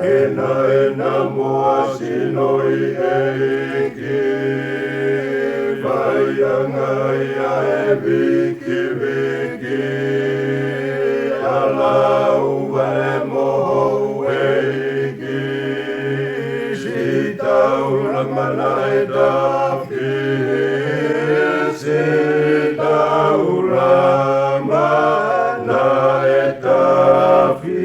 ena moa sinoi eiki Vaianga ia e viki viki Alau vale moho eiki Si taula mana e dafi Si taula mana e dafi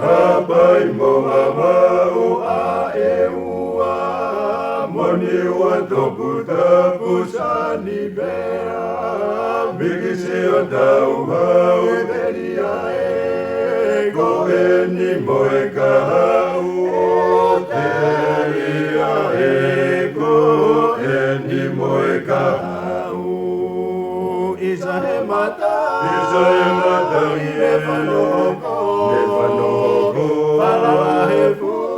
Hapai moa mau a e ua Moni ua topu tapu sani bea Mikisi o tau hau veria e Ko e ni moe ka hau o te ria e Ko e ni moe ka hau Isa he mata i e whanoko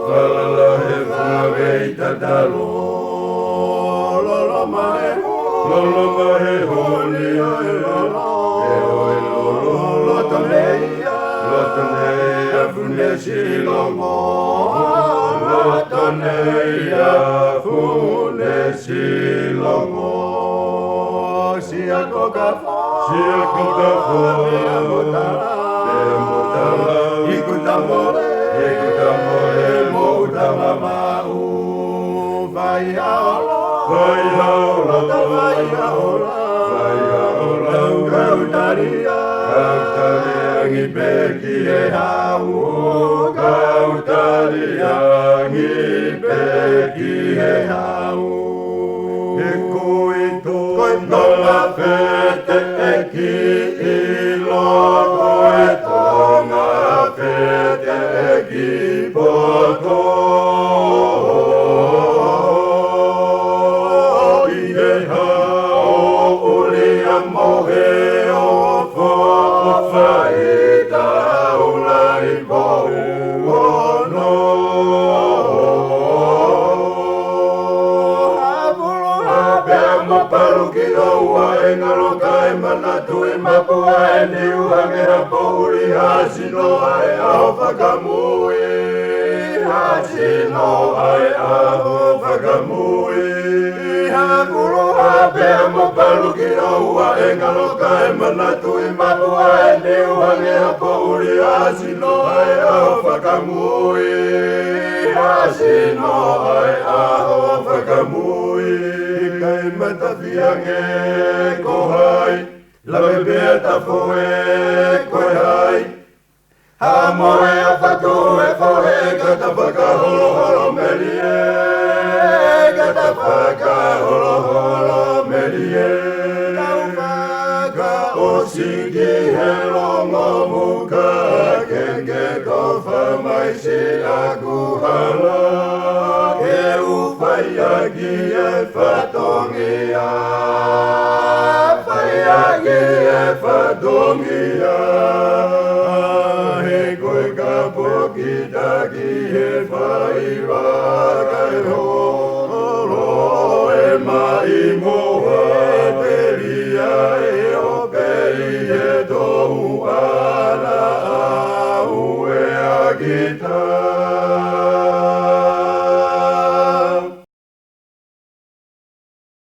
Falala he whawei tatalo Lolo mahe honi o e lolo E o e lolo Loto neia fune silongo Loto neia fune silongo Siako ka wha Mea motala Ikutamore Moutama mau Vai haola Kautaria ngi peki e hau Kautaria ngi peki e hau E koito tonga fete e ki ilo Koe tonga fete e ki poto Tui mapua e ni uhangera pouri Hasino ai aho whakamui Hasino ai aho whakamui Hakuro hapea mo paluki oua e ngaloka e mana Tui mapua e ni uhangera pouri Hasino ai aho whakamui Hasino ai aho whakamui Kai matafiange kohai Lawe bea tafoe koe hai Ha moe a whatoe foe Kata whakaholo holo merie Kata whakaholo merie Tau whaka o siki he longo muka Kenge ko whamaisi a kuhala Ke uwhai aki e whatongia Whaiaki e whatongia